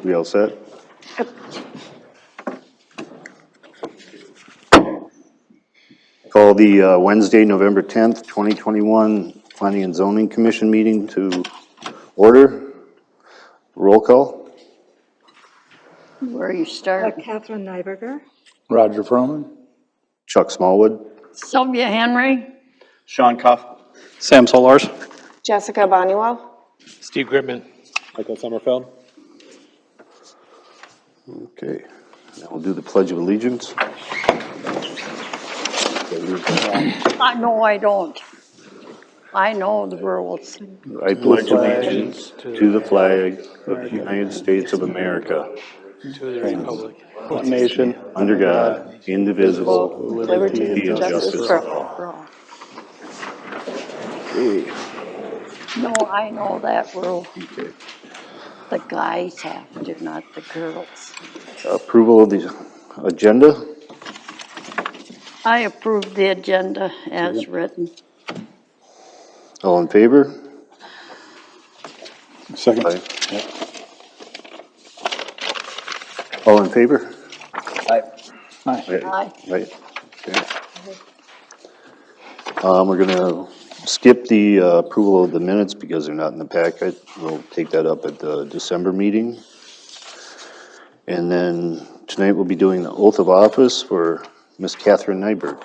We all set? Call the Wednesday, November 10th, 2021 Planning and Zoning Commission meeting to order. Roll call. Where you start? Katherine Nyberg. Roger Froman. Chuck Smallwood. Sylvia Henry. Sean Cuff. Sam Solars. Jessica Bonuel. Steve Gridman. Michael Sommerfeld. Okay, now we'll do the Pledge of Allegiance. I know I don't. I know the rules. I pledge allegiance to the flag of the United States of America, To the Republic. One nation, under God, indivisible, with Liberty and justice for all. For all. Okay. No, I know that rule. Okay. The guys have to, not the girls. Approval of the agenda. I approve the agenda as written. All in favor? second. Aye. All in favor? Aye. Aye. Right. Okay. We're gonna skip the approval of the minutes because they're not in the packet. We'll take that up at the December meeting. And then tonight we'll be doing the oath of office for Miss Katherine Nyberg.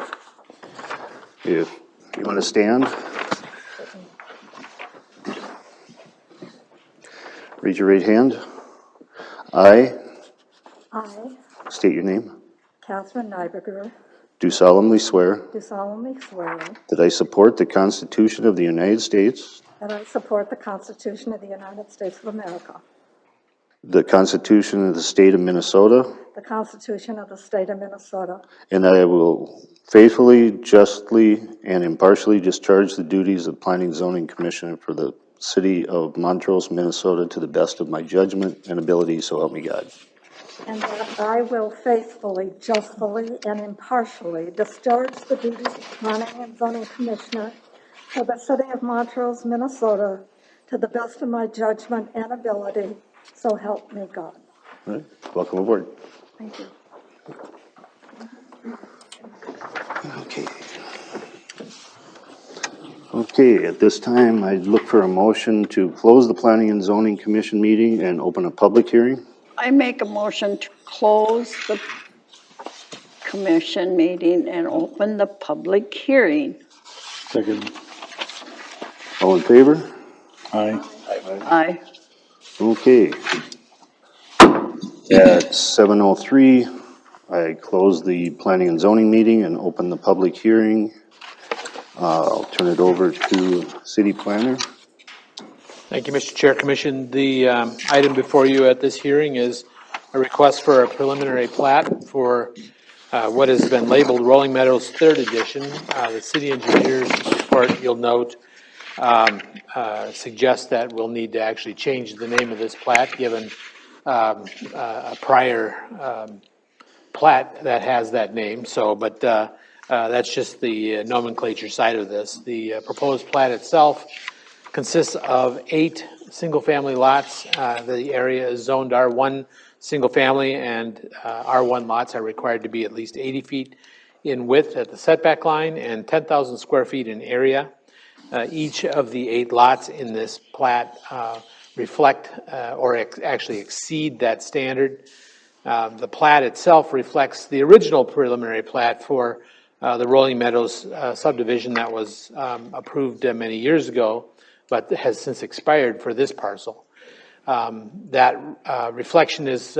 If you want to stand. Raise your right hand. I state your name. Katherine Nyberg, Do solemnly swear do solemnly swear that I support the Constitution of the United States, that I support the Constitution of the United States of America, the Constitution of the State of Minnesota, the Constitution of the State of Minnesota, and that I will faithfully, justly, and impartially discharge the duties of Planning Zoning Commissioner for the City of Montrose, Minnesota, to the best of my judgment and ability, so help me God. and that I will faithfully, justly, and impartially discharge the duties of Planning and Zoning Commissioner for the City of Montrose, Minnesota, to the best of my judgment and ability, so help me God. All right, welcome aboard. Thank you. Okay. Okay, at this time, I'd look for a motion to close the Planning and Zoning Commission meeting and open a public hearing. I make a motion to close the commission meeting and open the public hearing. Second. All in favor? Aye. Aye. Okay. At 7:03, I close the Planning and Zoning meeting and open the public hearing. I'll turn it over to City Planner. Thank you, Mr. Chair. Commission, the item before you at this hearing is a request for a preliminary plat for what has been labeled Rolling Meadows 3rd Edition. The city engineer's report, you'll note, suggests that we'll need to actually change the name of this plat given a prior plat that has that name. So, but that's just the nomenclature side of this. The proposed plat itself consists of 8 single-family lots. The area is zoned R1 single-family, and R1 lots are required to be at least 80 feet in width at the setback line and 10,000 square feet in area. Each of the 8 lots in this plat reflect or actually exceed that standard. The plat itself reflects the original preliminary plat for the Rolling Meadows subdivision that was approved many years ago, but has since expired for this parcel. That reflection is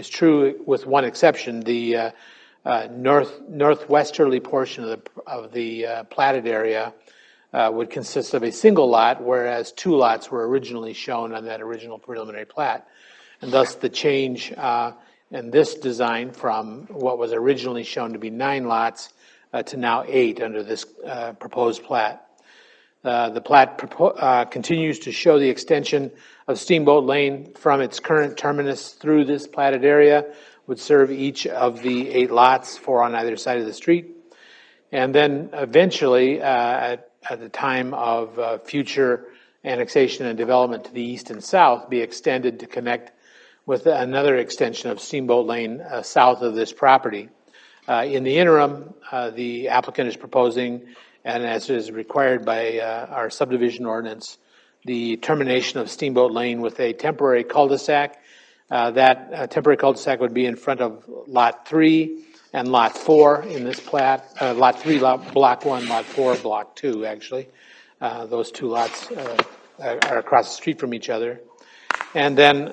true with one exception. The northwesterly portion of the platted area would consist of a single lot, whereas 2 lots were originally shown on that original preliminary plat. And thus the change in this design from what was originally shown to be 9 lots to now 8 under this proposed plat. The plat continues to show the extension of Steamboat Lane from its current terminus through this platted area, would serve each of the 8 lots, 4 on either side of the street. And then eventually, at the time of future annexation and development to the east and south, be extended to connect with another extension of Steamboat Lane south of this property. In the interim, the applicant is proposing, and as is required by our subdivision ordinance, the termination of Steamboat Lane with a temporary cul-de-sac. That temporary cul-de-sac would be in front of Lot 3 and Lot 4 in this plat. Lot 3, Block 1, Lot 4, Block 2, actually. Those two lots are across the street from each other. And then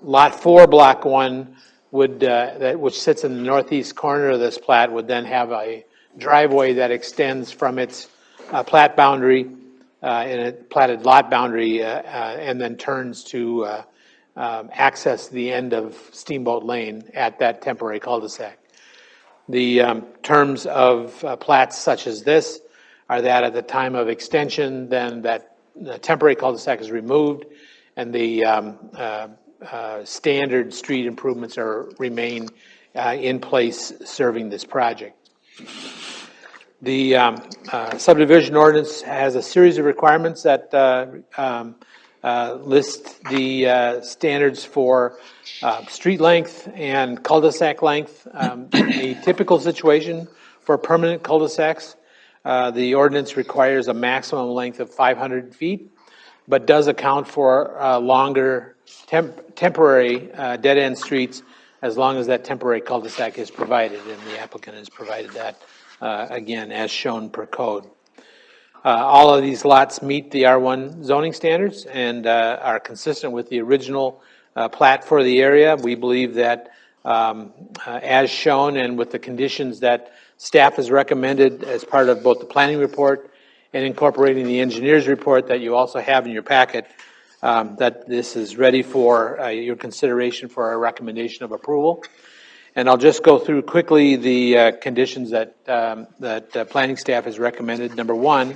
Lot 4, Block 1, which sits in the northeast corner of this plat, would then have a driveway that extends from its plat boundary, in a platted lot boundary, and then turns to access the end of Steamboat Lane at that temporary cul-de-sac. The terms of plats such as this are that at the time of extension, then that temporary cul-de-sac is removed, and the standard street improvements remain in place serving this project. The subdivision ordinance has a series of requirements that list the standards for street length and cul-de-sac length. A typical situation for permanent cul-de-sacs, the ordinance requires a maximum length of 500 feet, but does account for longer temporary dead-end streets as long as that temporary cul-de-sac is provided, and the applicant has provided that, again, as shown per code. All of these lots meet the R1 zoning standards and are consistent with the original plat for the area. We believe that as shown and with the conditions that staff has recommended as part of both the planning report and incorporating the engineer's report that you also have in your packet, that this is ready for your consideration for a recommendation of approval. And I'll just go through quickly the conditions that planning staff has recommended. Number one,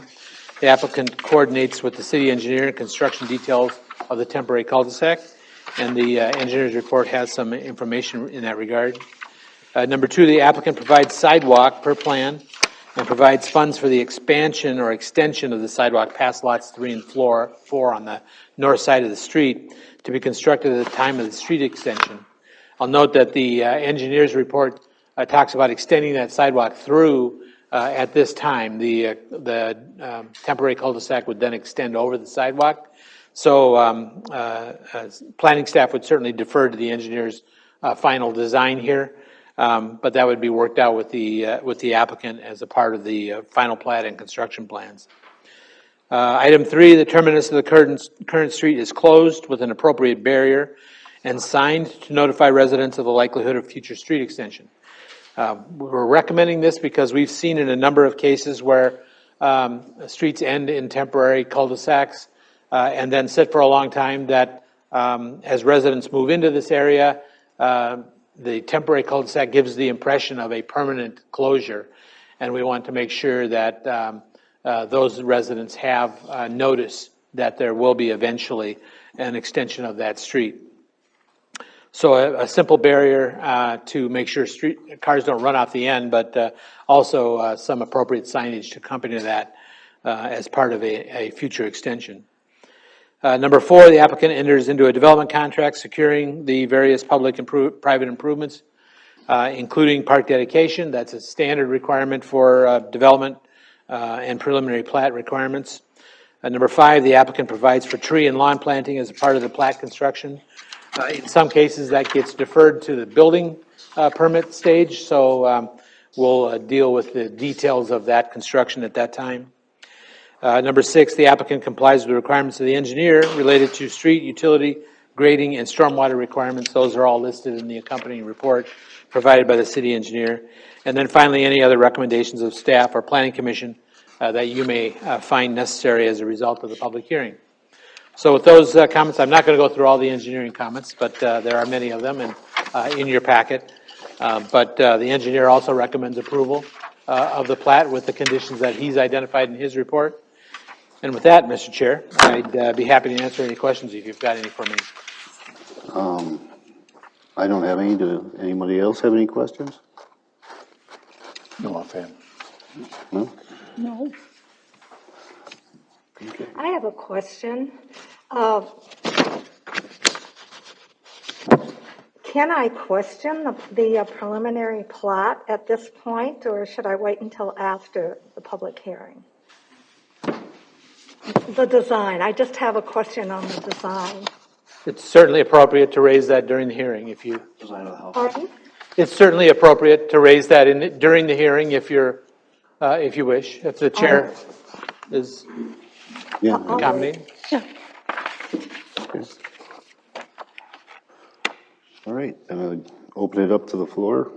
the applicant coordinates with the city engineer and construction details of the temporary cul-de-sac, and the engineer's report has some information in that regard. Number two, the applicant provides sidewalk per plan and provides funds for the expansion or extension of the sidewalk past lots 3 and 4 on the north side of the street to be constructed at the time of the street extension. I'll note that the engineer's report talks about extending that sidewalk through at this time. The temporary cul-de-sac would then extend over the sidewalk. So planning staff would certainly defer to the engineer's final design here, but that would be worked out with the applicant as a part of the final plat and construction plans. Item 3, the terminus of the current street is closed with an appropriate barrier and signed to notify residents of the likelihood of future street extension. We're recommending this because we've seen in a number of cases where streets end in temporary cul-de-sacs and then sit for a long time, that as residents move into this area, the temporary cul-de-sac gives the impression of a permanent closure, and we want to make sure that those residents have notice that there will be eventually an extension of that street. So a simple barrier to make sure cars don't run off the end, but also some appropriate signage to accompany that as part of a future extension. Number 4, the applicant enters into a development contract securing the various public and private improvements, including park dedication. That's a standard requirement for development and preliminary plat requirements. Number 5, the applicant provides for tree and lawn planting as a part of the plat construction. In some cases, that gets deferred to the building permit stage, so we'll deal with the details of that construction at that time. Number 6, the applicant complies with the requirements of the engineer related to street, utility, grading, and stormwater requirements. Those are all listed in the accompanying report provided by the city engineer. And then finally, any other recommendations of staff or planning commission that you may find necessary as a result of the public hearing. So with those comments, I'm not going to go through all the engineering comments, but there are many of them in your packet. But the engineer also recommends approval of the plat with the conditions that he's identified in his report. And with that, Mr. Chair, I'd be happy to answer any questions if you've got any for me. I don't have any. Do anybody else have any questions? No offhand. No? No. Okay. I have a question. Can I question the preliminary plat at this point, or should I wait until after the public hearing? The design, I just have a question on the design. It's certainly appropriate to raise that during the hearing if you, Pardon? it's certainly appropriate to raise that during the hearing if you wish, if the chair is Yeah. accommodating. Yeah. Okay. All right, then I would open it up to the floor.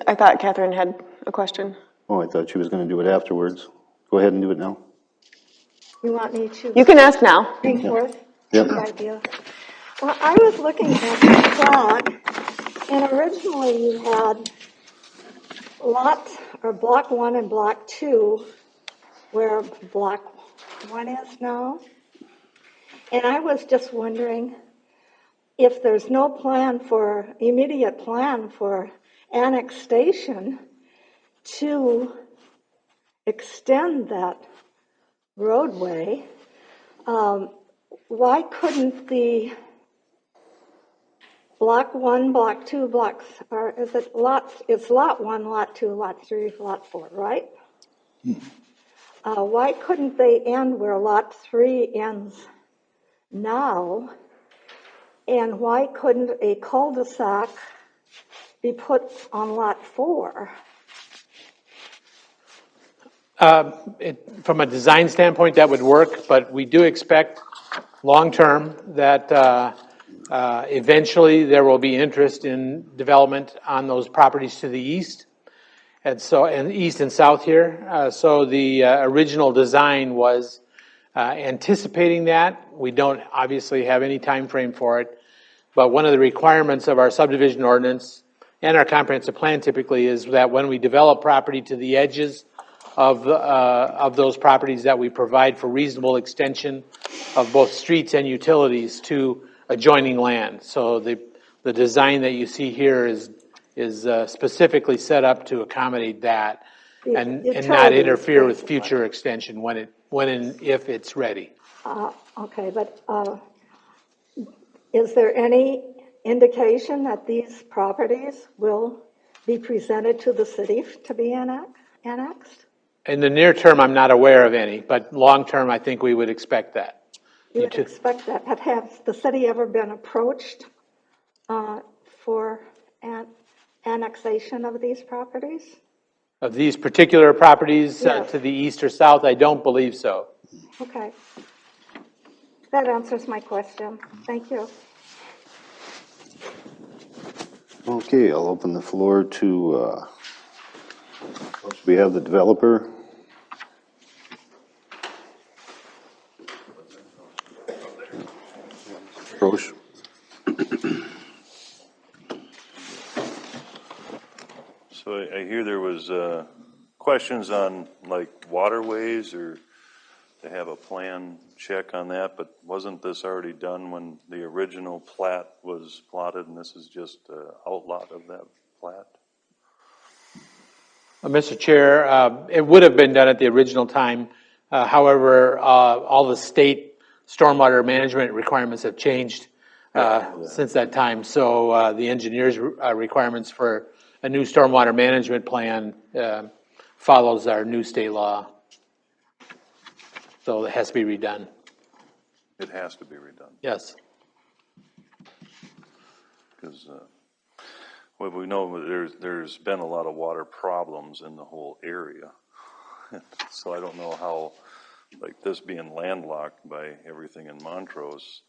I thought Catherine had a question. Oh, I thought she was gonna do it afterwards. Go ahead and do it now. You want me to? You can ask now. Bring forth Yep. the idea? Well, I was looking at the plot, and originally you had block 1 and block 2, where block 1 is now. And I was just wondering if there's no immediate plan for annexation to extend that roadway, why couldn't the block 1, block 2, or is it it's lot 1, lot 2, lot 3, lot 4, right? Why couldn't they end where lot 3 ends now? And why couldn't a cul-de-sac be put on lot 4? From a design standpoint, that would work, but we do expect long-term that eventually there will be interest in development on those properties to the east, and east and south here. So the original design was anticipating that. We don't obviously have any time frame for it, but one of the requirements of our subdivision ordinance and our comprehensive plan typically is that when we develop property to the edges of those properties, that we provide for reasonable extension of both streets and utilities to adjoining land. So the design that you see here is specifically set up to accommodate that and not interfere with future extension when and if it's ready. Okay, but is there any indication that these properties will be presented to the city to be annexed? In the near term, I'm not aware of any, but long term, I think we would expect that. You would expect that. Has the city ever been approached for annexation of these properties? Of these particular properties Yes. to the east or south, I don't believe so. Okay. That answers my question. Thank you. Okay, I'll open the floor to, we have the developer. Roche. So I hear there was questions on like waterways or to have a plan check on that, but wasn't this already done when the original plat was plotted, and this is just an outlot of that plat? Mr. Chair, it would have been done at the original time. However, all the state stormwater management requirements have changed since that time. So the engineer's requirements for a new stormwater management plan follows our new state law. So it has to be redone. It has to be redone. Yes. Because well, we know there's been a lot of water problems in the whole area. So I don't know how, like this being landlocked by everything in Montrose,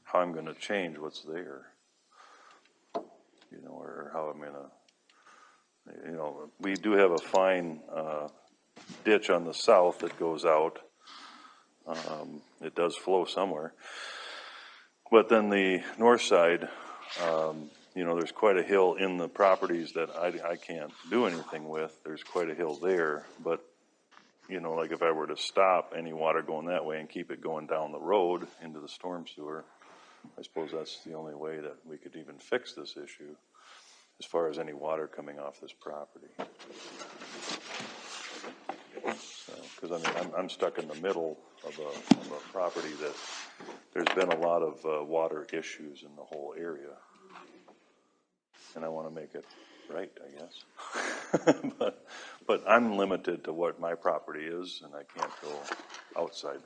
how I'm going to change what's there. You know, or how I'm going to, you know, we do have a fine ditch on the south that goes out. It does flow somewhere. But then the north side, you know, there's quite a hill in the properties that I can't do anything with. There's quite a hill there. But, you know, like if I were to stop any water going that way and keep it going down the road into the storm sewer, I suppose that's the only way that we could even fix this issue as far as any water coming off this property. because I mean, I'm stuck in the middle of a property that there's been a lot of water issues in the whole area. And I want to make it right, I guess. But I'm limited to what my property is, and I can't go outside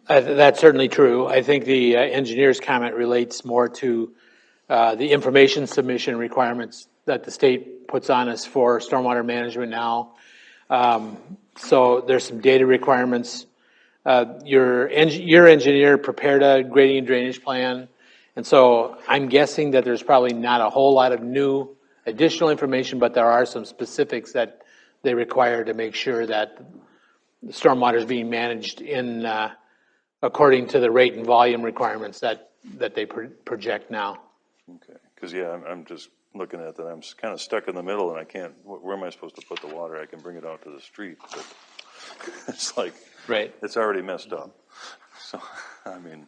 that. That's certainly true. I think the engineer's comment relates more to the information submission requirements that the state puts on us for stormwater management now. So there's some data requirements. Your engineer prepared a grading and drainage plan, and so I'm guessing that there's probably not a whole lot of new additional information, but there are some specifics that they require to make sure that the stormwater is being managed in according to the rate and volume requirements that they project now. Okay, because yeah, I'm just looking at that. I'm kind of stuck in the middle, and I can't. Where am I supposed to put the water? I can bring it out to the street, but it's like Right. it's already messed up. So I mean,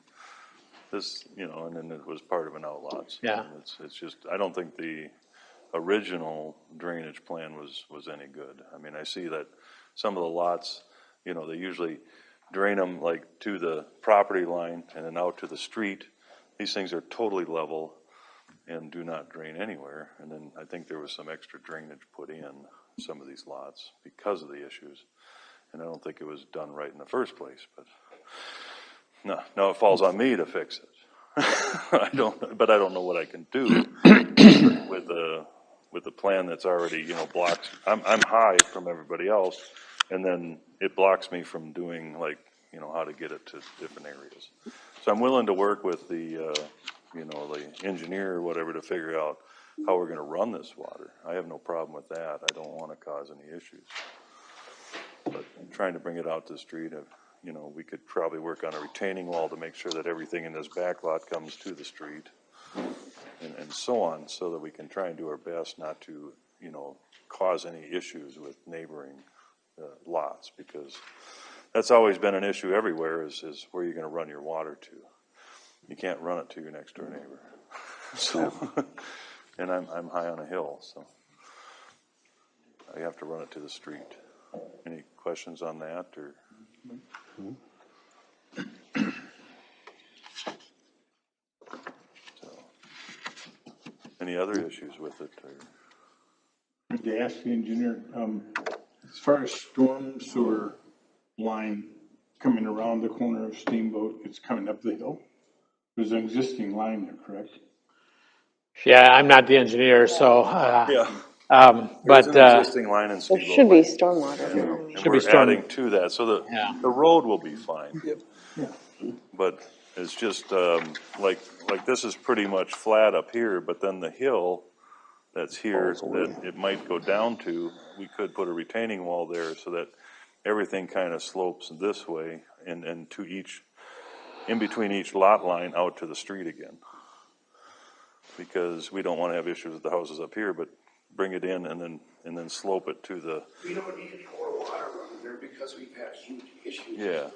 this, you know, and then it was part of an outlots. Yeah. It's just I don't think the original drainage plan was any good. I mean, I see that some of the lots, you know, they usually drain them like to the property line and then out to the street. These things are totally level and do not drain anywhere. And then I think there was some extra drainage put in some of these lots because of the issues. And I don't think it was done right in the first place, but no, it falls on me to fix it. I don't know what I can do with the plan that's already, you know, blocks. I'm high from everybody else, and then it blocks me from doing, like, you know, how to get it to different areas. So I'm willing to work with the, you know, the engineer or whatever to figure out how we're going to run this water. I have no problem with that. I don't want to cause any issues. But trying to bring it out to the street, you know, we could probably work on a retaining wall to make sure that everything in this back lot comes to the street, and so on, so that we can try and do our best not to, you know, cause any issues with neighboring lots, because that's always been an issue everywhere, is where you're going to run your water to. You can't run it to your next door neighbor. So, and I'm high on a hill, so I have to run it to the street. Any questions on that, or? So, any other issues with it? Or? To ask the engineer, as far as storm sewer line coming around the corner of Steamboat, it's coming up the hill. There's an existing line there, correct? Yeah, I'm not the engineer, so. Yeah. But There's an existing line in There Steamboat. should be stormwater. And Should be we're storm- adding to that, so Yeah. the road will be fine. Yeah. But it's just, like this is pretty much flat up here, but then the hill that's here that it might go down to, we could put a retaining wall there so that everything kind of slopes this way and to each, in between each lot line out to the street again. Because we don't want to have issues with the houses up here, but bring it in and then slope it to the. We don't need any more water running there because we've had huge issues. Yeah.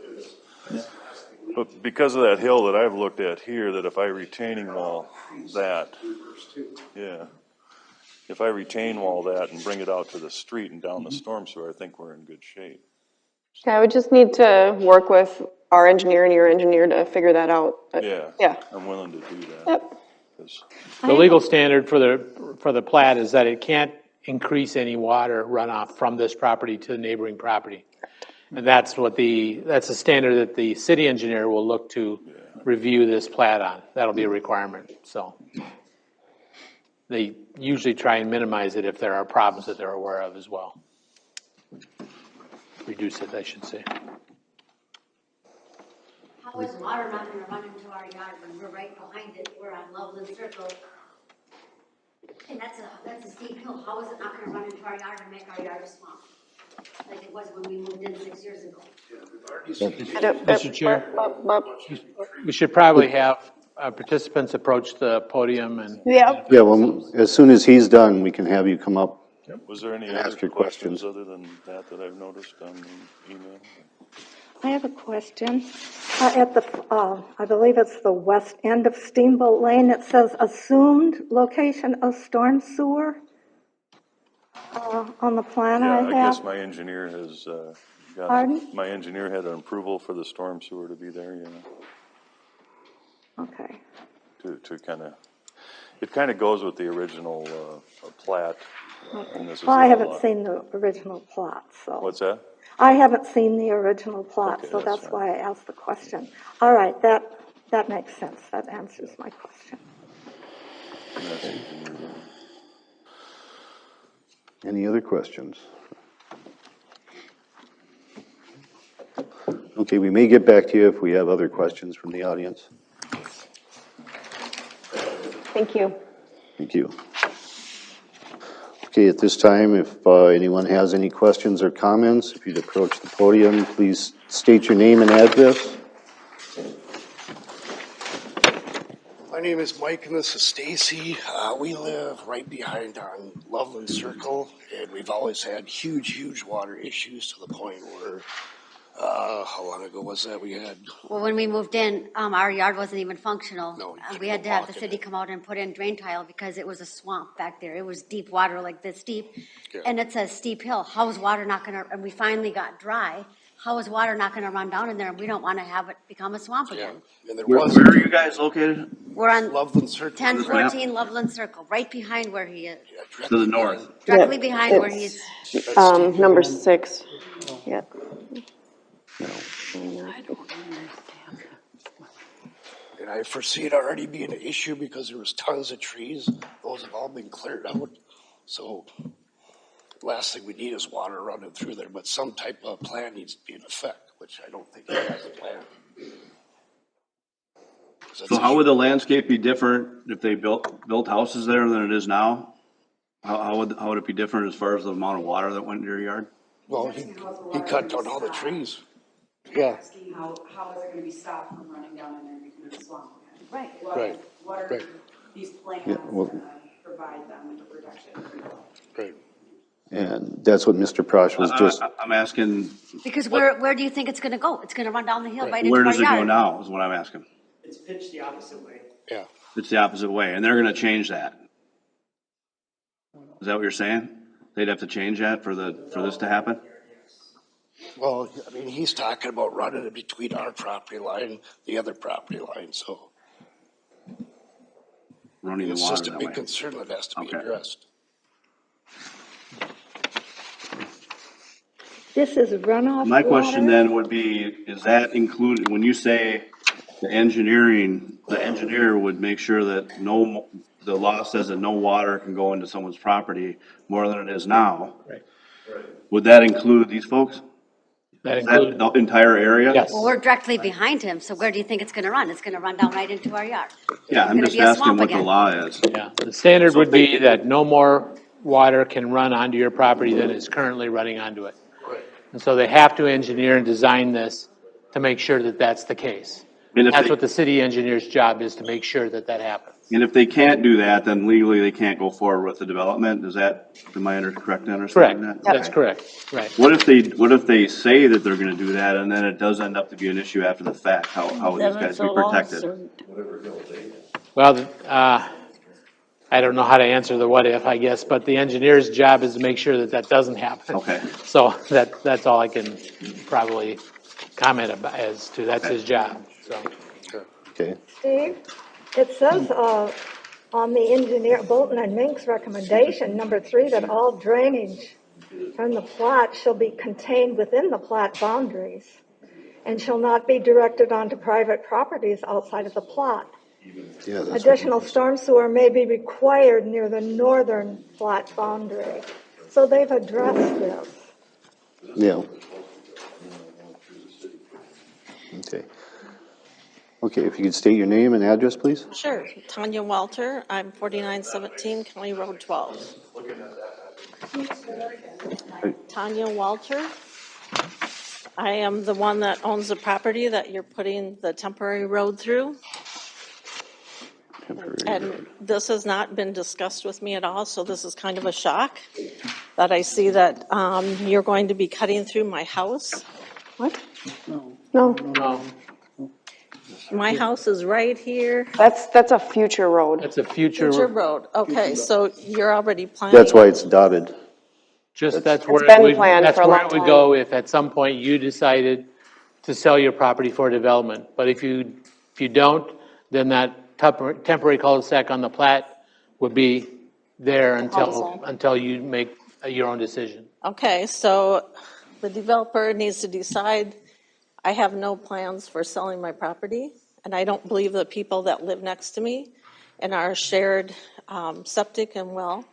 But because of that hill that I've looked at here, that if I retaining wall that, yeah, if I retain wall that and bring it out to the street and down the storm sewer, I think we're in good shape. Yeah, I would just need to work with our engineer and your engineer to figure that out. But Yeah. I'm willing to do that. Yep. 'Cause- The legal standard for the plat is that it can't increase any water runoff from this property to the neighboring property. And that's a standard that the city engineer will look to review this plat on. That'll be a requirement, so. They usually try and minimize it if there are problems that they're aware of as well. Reduce it, I should say. How is water not gonna run into our yard when we're right behind it, we're on Loveland Circle? And that's a steep hill, how is it not gonna run into our yard and make our yard a swamp? Like it was when we moved in 6 years ago. Mr. Chair, we should probably have participants approach the podium and. Yep. Yeah, well, as soon as he's done, we can have you come up. Was there any Ask other your questions questions. other than that I've noticed on the email? I have a question. At the, I believe it's the west end of Steamboat Lane, it says assumed location of storm sewer. on the plan Yeah, I I guess have. my engineer has, Pardon? my engineer had an approval for the storm sewer to be there, Okay. to kind of, it kind of goes with the original, plat. And this is Well, I a haven't lot. seen the original plot, so. What's that? I haven't seen the original plot, Okay, so that's that's fine. why I asked the question. All right, that makes sense. That answers my question. And that's engineered in. Any other questions? Okay, we may get back to you if we have other questions from the audience. Thank you. Thank you. Okay, at this time, if anyone has any questions or comments, if you'd approach the podium, please state your name and address. My name is Mike and this is Stacy. We live right behind on Loveland Circle, and we've always had huge water issues to the point where, how long ago was that we had? Well, when we moved in, our yard wasn't even functional. No, you couldn't We had go to have the walk in city it. come out and put in drain tile because it was a swamp back there. It was deep water, like this deep. Yeah. And it's a steep hill. How is water not gonna, and we finally got dry. How is water not gonna run down in there? We don't wanna have it become a swamp Yeah, again. and there Where was are you guys located? We're on Loveland Circle. 1014 Loveland Circle, right behind where he is. Yeah, To directly the north. Directly Yep, behind where it's, he's, number 6. Yeah. And I foresee it already being an issue because there was tons of trees. Those have all been cleared out. So last thing we need is water running through there, but some type of plan needs to be in effect, which I don't think he has a plan. 'Cause that's So a how would the huge- landscape be different if they built houses there than it is now? How would it be different as far as the amount of water that went into your yard? Well, he cut down all the trees. Yeah, Asking how is it gonna be stopped from running down in there and becoming a swamp again? right. What are right. these plans Yeah, well- gonna provide them with protection? Right. And that's what Mr. Prosh was just, I'm asking, Because where do you think it's gonna go? It's gonna run down the hill right into where our does it go yard. now, is what I'm asking. It's pitched the opposite way. Yeah. It's the opposite way, and they're gonna change that. Is that what you're saying? They'd have to change that for this to happen? Well, I mean, he's talking about running it between our property line and the other property line, so Running the it's water just a that big way? concern that has to be Okay. addressed. This is runoff My question water? then would be, is that included, when you say the engineer would make sure that the law says that no water can go into someone's property more than it is now? Right. Would that include these folks? That Is that includes, the entire area? yes. Well, we're directly behind him, so where do you think it's gonna run? It's gonna run down right into our yard. Yeah, I'm Gonna just be a asking swamp what the again. law is. Yeah, the standard So would if they- be that no more water can run onto your property than is currently running onto it. And so they have to engineer and design this to make sure that that's the case. And if That's they- what the city engineer's job is, to make sure that that happens. And if they can't do that, then legally they can't go forward with the development? Is that, am I correct in understanding Correct, that? that's Okay. correct, right. What if they say that they're gonna do that and then it does end up to be an issue after the fact? How would these guys be protected? Well, I don't know how to answer the what if, I guess, but the engineer's job is to make sure that that doesn't happen. Okay. So that's all I can probably comment about as to, that's his job, so. okay, Steve, it says on the Bolton and Mink's recommendation, number 3, that all drainage from the plat shall be contained within the plat boundaries and shall not be directed onto private properties outside of the plat. yeah, that's, Additional storm sewer may be required near the northern plat boundary. So they've addressed this. yeah. Okay. Okay, if you could state your name and address, please? Sure. Tanya Walter. I'm 4917 County Road 12. Tanya Walter. I am the one that owns the property that you're putting the temporary road through. And this has not been discussed with me at all, so this is kind of a shock that I see that you're going to be cutting through my house. What? No. No, My house is right here. that's a future road. That's a future. Future road. Okay, so you're already planning. That's why it's dotted. Just It's that's where been it would, planned that's for a where long it would time. go if at some point you decided to sell your property for development. But if you don't, then that temporary cul-de-sac on the plat would be there Cul-de-sac. until you make your own decision. Okay, so the developer needs to decide. I have no plans for selling my property, and I don't believe the people that live next to me in our shared septic and well,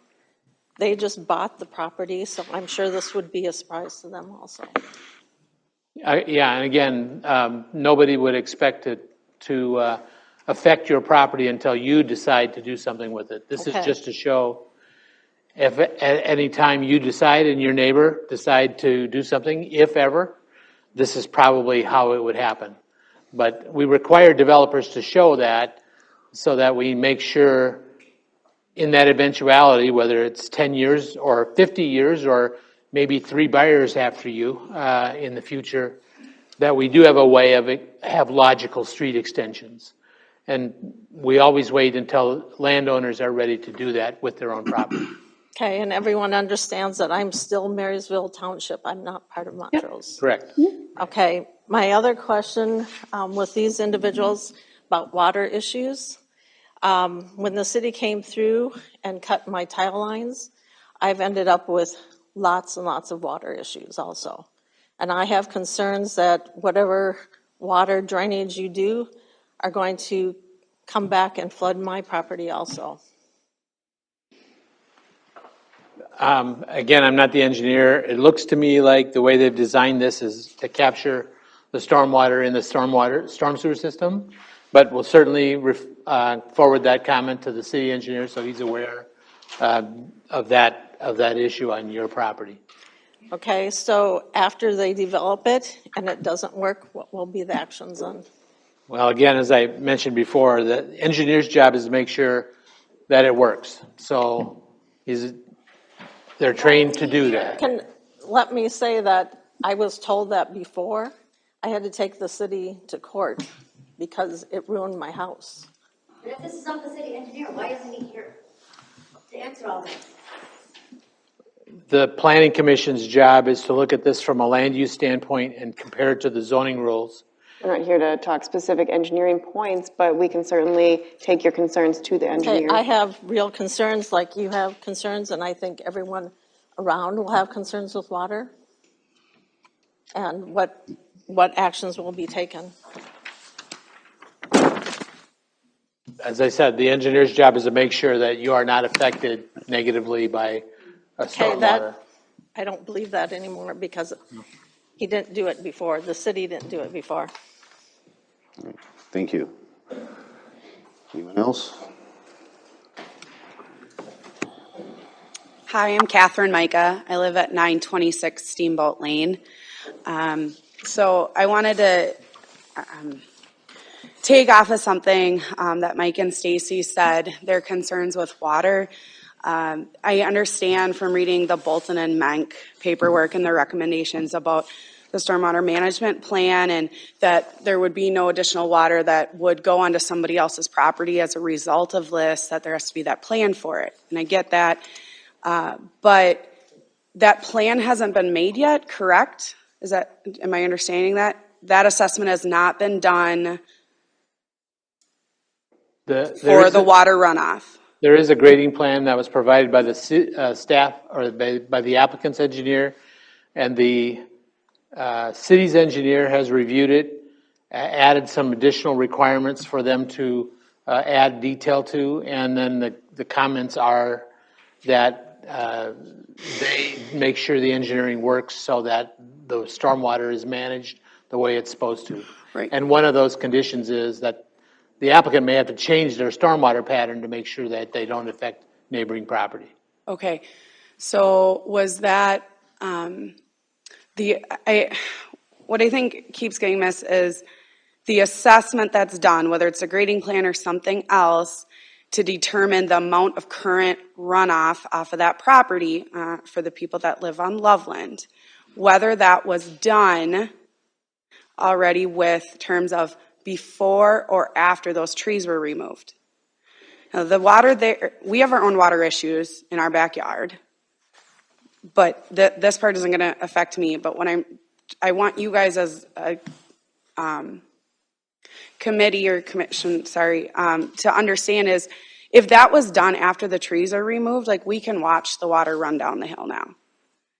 they just bought the property, so I'm sure this would be a surprise to them also. Yeah, and again, nobody would expect it to affect your property until you decide to do something with it. This is Okay. just to show if at any time you decide and your neighbor decide to do something, if ever, this is probably how it would happen. But we require developers to show that so that we make sure in that eventuality, whether it's 10 years or 50 years or maybe 3 buyers after you in the future, that we do have a way of have logical street extensions. And we always wait until landowners are ready to do that with their own property. Okay, and everyone understands that I'm still Marysville Township. I'm not part of Montrose. Correct. Okay, my other question with these individuals about water issues. When the city came through and cut my tile lines, I've ended up with lots and lots of water issues also. And I have concerns that whatever water drainage you do are going to come back and flood my property also. Again, I'm not the engineer. It looks to me like the way they've designed this is to capture the stormwater in the storm sewer system. But we'll certainly forward that comment to the city engineer so he's aware of that issue on your property. Okay, so after they develop it and it doesn't work, what will be the actions then? Well, again, as I mentioned before, the engineer's job is to make sure that it works. So they're trained to do that. Let me say that I was told that before. I had to take the city to court because it ruined my house. But if this is not the city engineer, why isn't he here to answer all this? The planning commission's job is to look at this from a land use standpoint and compare it to the zoning rules. We're not here to talk specific engineering points, but we can certainly take your concerns to the Okay, engineer. I have real concerns like you have concerns, and I think everyone around will have concerns with water. And what actions will be taken? As I said, the engineer's job is to make sure that you are not affected negatively by a stormwater. I don't believe that anymore because he didn't do it before. The city didn't do it before. Thank you. Anyone else? Hi, I'm Katherine Micah. I live at 926 Steamboat Lane. So I wanted to take off of something that Mike and Stacy said, their concerns with water. I understand from reading the Bolton and Menck paperwork and their recommendations about the stormwater management plan and that there would be no additional water that would go onto somebody else's property as a result of this, that there has to be that plan for it. And I get that. But that plan hasn't been made yet, correct? Am I understanding that? That assessment has not been done for the water runoff. There is a grading plan that was provided by the staff or by the applicant's engineer, and the city's engineer has reviewed it, added some additional requirements for them to add detail to, and then the comments are that they make sure the engineering works so that the stormwater is managed the way it's supposed to. Right. And one of those conditions is that the applicant may have to change their stormwater pattern to make sure that they don't affect neighboring property. Okay, so was that what I think keeps getting missed is the assessment that's done, whether it's a grading plan or something else, to determine the amount of current runoff off of that property for the people that live on Loveland, whether that was done already with terms of before or after those trees were removed. Now, the water there, we have our own water issues in our backyard. but this part isn't gonna affect me, but when I want you guys as a, committee or commission, to understand is, if that was done after the trees are removed, like, we can watch the water run down the hill now.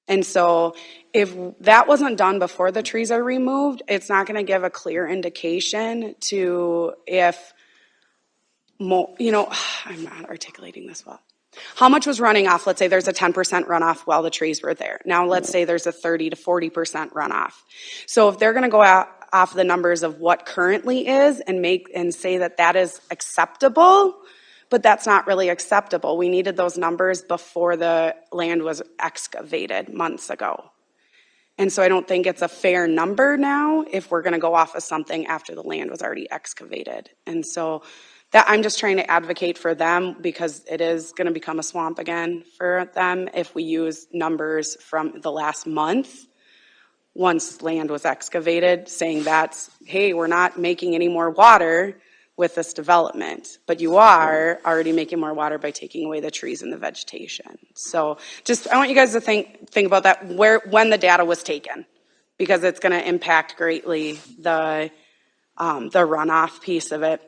And so if that wasn't done before the trees are removed, it's not going to give a clear indication to if, I'm not articulating this well. How much was running off? Let's say there's a 10% runoff while the trees were there. Now let's say there's a 30 to 40% runoff. So if they're going to go off the numbers of what currently is and say that that is acceptable, but that's not really acceptable. We needed those numbers before the land was excavated months ago. And so I don't think it's a fair number now if we're going to go off of something after the land was already excavated. And so that I'm just trying to advocate for them, because it is going to become a swamp again for them if we use numbers from the last month once land was excavated, saying that's, hey, we're not making any more water with this development, but you are already making more water by taking away the trees and the vegetation. So I want you guys to think about that when the data was taken, because it's going to impact greatly the runoff piece of it.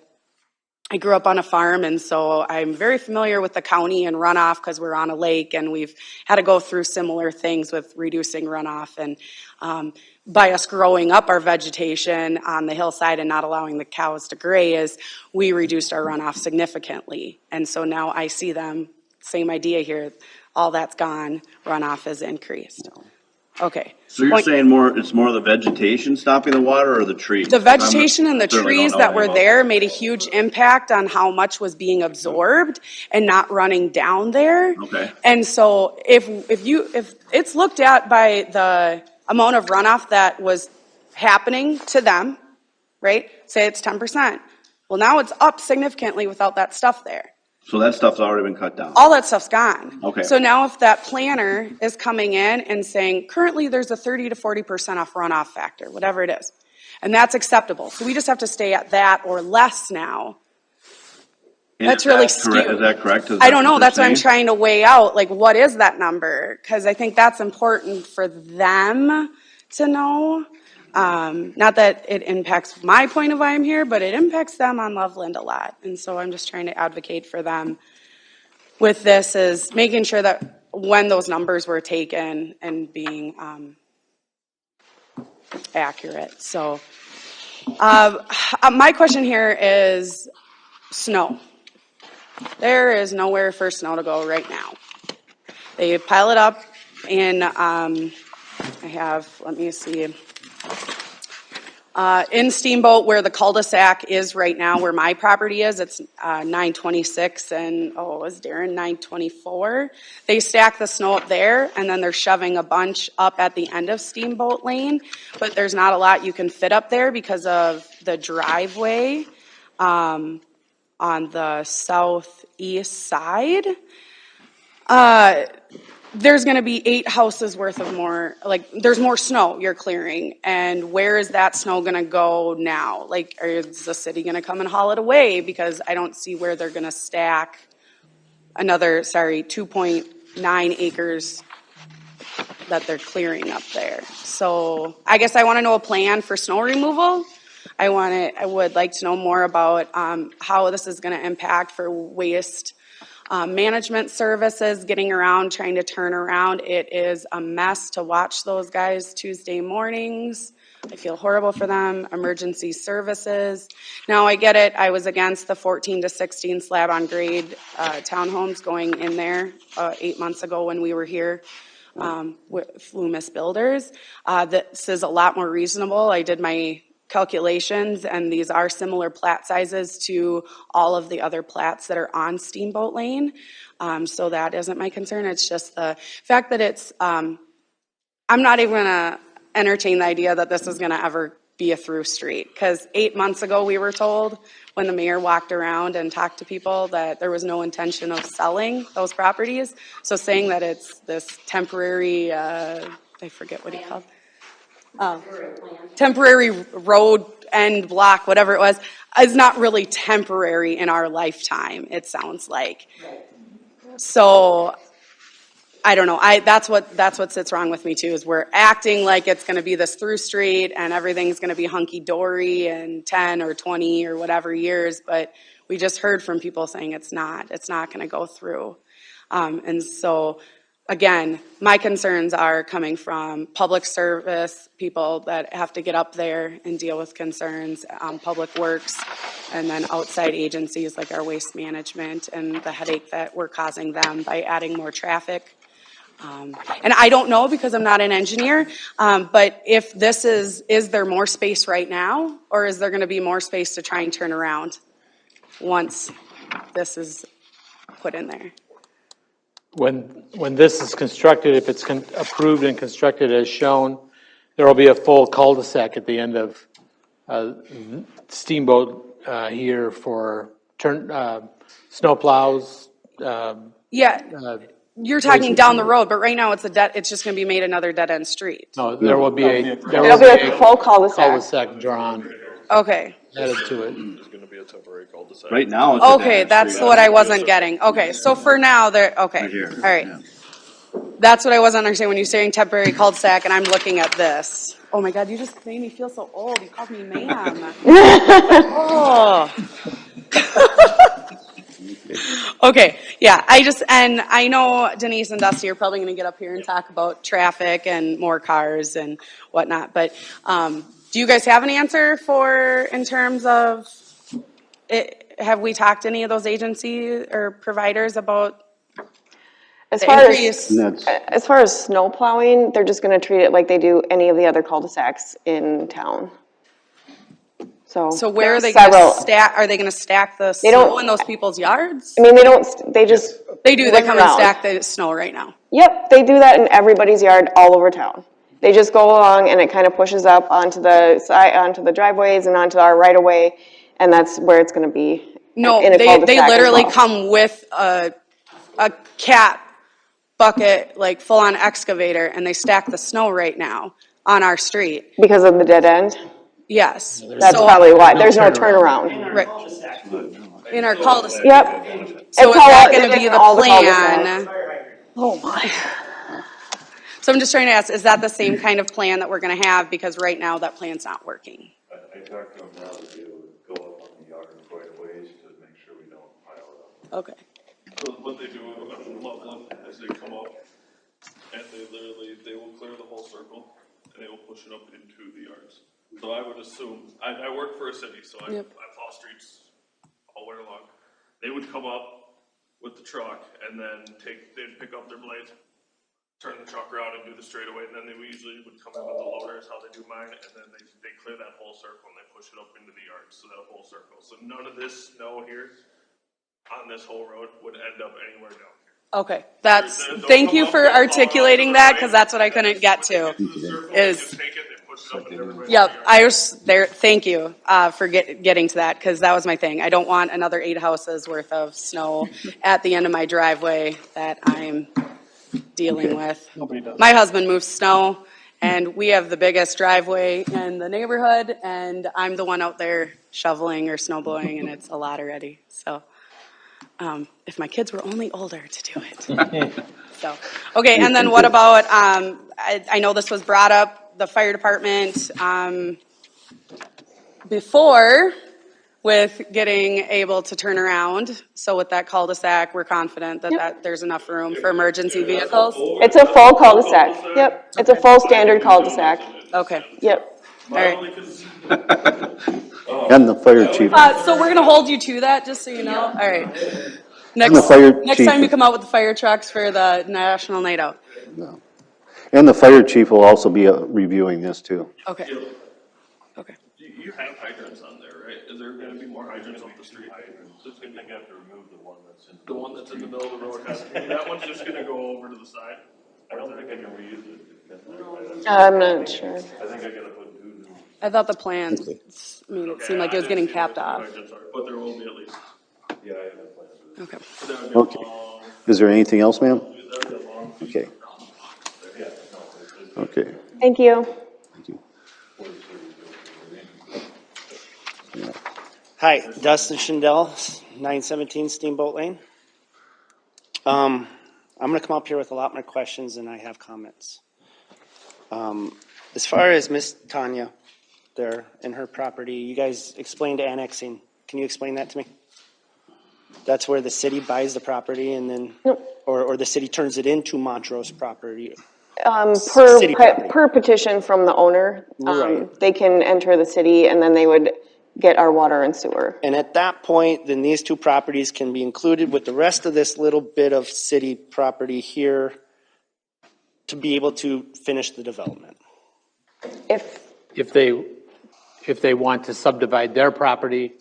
I grew up on a farm, and so I'm very familiar with the county and runoff because we're on a lake, and we've had to go through similar things with reducing runoff. And by us growing up our vegetation on the hillside and not allowing the cows to graze, we reduced our runoff significantly. And so now I see them, same idea here, all that's gone, runoff has increased. Okay. So you're saying it's more the vegetation stopping the water or the trees? The vegetation and the Certainly don't trees know that anything were about there that. made a huge impact on how much was being absorbed and not running down there. Okay. And so if it's looked at by the amount of runoff that was happening to them, right? Say it's 10%. Well, now it's up significantly without that stuff there. So that stuff's already been cut down? All that stuff's gone. Okay. So now if that planner is coming in and saying, currently there's a 30 to 40% off runoff factor, whatever it is, and that's acceptable. So we just have to stay at that or less now. And That's is really that skewed. Is that correct? I don't know. That's what I'm trying to weigh out. Like, what is that number? Because I think that's important for them to know. Not that it impacts my point of why I'm here, but it impacts them on Loveland a lot. And so I'm just trying to advocate for them with this, is making sure that when those numbers were taken and being accurate. So my question here is snow. There is nowhere for snow to go right now. They pile it up in, let me see, in Steamboat, where the cul-de-sac is right now, where my property is, it's 926 and, is Darren 924? They stack the snow up there, and then they're shoving a bunch up at the end of Steamboat Lane, but there's not a lot you can fit up there because of the driveway on the southeast side. There's going to be 8 houses worth of more, like, there's more snow you're clearing. And where is that snow going to go now? Like, is the city going to come and haul it away? Because I don't see where they're going to stack another, 2.9 acres that they're clearing up there. So I guess I want to know a plan for snow removal. I would like to know more about how this is going to impact for waste management services, getting around, trying to turn around. It is a mess to watch those guys Tuesday mornings. I feel horrible for them. Emergency services. Now I get it. I was against the 14 to 16 slab on grade townhomes going in there 8 months ago when we were here with Loomis Builders. This is a lot more reasonable. I did my calculations, and these are similar plat sizes to all of the other plats that are on Steamboat Lane. So that isn't my concern. It's just the fact that it's, I'm not even going to entertain the idea that this is going to ever be a through street. Because 8 months ago we were told, when the mayor walked around and talked to people, that there was no intention of selling those properties. So saying that it's this temporary, I forget what he called it. Temporary road end block, whatever it was, is not really temporary in our lifetime, it sounds like. So I don't know, that's what sits wrong with me too, is we're acting like it's gonna be this through street and everything's gonna be hunky-dory in 10 or 20 or whatever years, but we just heard from people saying it's not gonna go through. And so, again, my concerns are coming from public service, people that have to get up there and deal with concerns, public works, and then outside agencies like our waste management and the headache that we're causing them by adding more traffic. And I don't know because I'm not an engineer, but if this is there more space right now, or is there gonna be more space to try and turn around once this is put in there? When this is constructed, if it's approved and constructed as shown, there will be a full cul-de-sac at the end of Steamboat here for snow plows. Yeah, you're talking down the road, but right now it's just gonna be made another dead-end street. No, there will be It'll be a full cul-de-sac. cul-de-sac drawn, Okay, added to it. There's gonna be a temporary cul-de-sac. Right now, it's a okay, dead that's street. what I wasn't getting. Okay, so for now, okay, Right here, all right. yeah. That's what I wasn't understanding when you're saying temporary cul-de-sac, and I'm looking at this. Oh my God, you just made me feel so old. You called me ma'am. Oh. Okay, yeah, and I know Denise and Dusty are probably gonna get up here and talk about traffic and more cars and whatnot, but, do you guys have an answer in terms of, have we talked to any of those agencies or providers about As the far increase? as far as snow plowing, they're just gonna treat it like they do any of the other cul-de-sacs in town. So where are they several. gonna stack, are they gonna stack the snow in those people's yards? I mean, they just. They do, they run come and around. stack the snow right now. Yep, they do that in everybody's yard all over town. They just go along and it kind of pushes up onto the side, onto the driveways and onto our right of way, and that's where it's gonna be. No, in a they cul-de-sac as literally well. come with a cat bucket, like full-on excavator, and they stack the snow right now on our street. Because of the dead end? Yes. That's So- probably why, there's no turnaround. Right. In our cul-de-sac. Yep. So It's is that all- gonna it be is the all the plan? Oh, my. So I'm just trying to ask, is that the same kind of plan that we're gonna have? Because right now, that plan's not working. I talked to them now that they would go up on the yard quite a ways to make sure we don't pile it up. Okay. So what they do on Loveland is they come up and they will clear the whole circle and they will push it up into the yards. So I would assume, I work for a city, so I plow streets all winter long. They would come up with the truck and then they'd pick up their blades, turn the truck around and do the straightaway, and then they usually would come in with the loaders, how they do mine, and then they clear that whole circle and they push it up into the yards, so that whole circle. So none of this snow here on this whole road would end up anywhere down here. Okay, thank you for articulating that, because that's what I couldn't get to. Yep, I was there, thank you for getting to that, because that was my thing. I don't want another 8 houses worth of snow at the end of my driveway that I'm dealing with. My husband moves snow, and we have the biggest driveway in the neighborhood, and I'm the one out there shoveling or snow blowing, and it's a lot already, so. If my kids were only older to do it. So, okay, and then what about, I know this was brought up, the fire department, before with getting able to turn around. So with that cul-de-sac, we're confident that there's enough room for emergency vehicles? It's a full cul-de-sac. Yep, it's a full standard cul-de-sac. Okay. Yep. All right. And the fire chief. So we're gonna hold you to that, just so you know. All right. The Next fire chief. time you come out with the fire trucks for the National Night Out. And the fire chief will also be reviewing this too. Okay. Okay. You have hydrants on there, right? Is there gonna be more hydrants on the street? Just gonna have to remove the one that's in. The one that's in the middle of the road has to be, that one's just gonna go over to the side? I don't think I can reuse it. I'm not sure. I think I gotta put 2 new. I thought the plan, I mean, it seemed like it was getting capped off. But there will be at least. Yeah, I have a plan. Okay. So that would be a Okay. long- Is there anything else, ma'am? that would be a long- Okay. Yeah, no, Okay. Thank you. Thank you. Hi, Dustin Schindel, 917 Steamboat Lane. I'm gonna come up here with a lot more questions than I have comments. As far as Miss Tanya there and her property, you guys explained annexing. Can you explain that to me? That's where the city buys the property and then, or the city turns it into Montrose property. City property. Per petition from the owner, Right. they can enter the city and then they would get our water and sewer. And at that point, then these two properties can be included with the rest of this little bit of city property here to be able to finish the development. If they want to subdivide their property,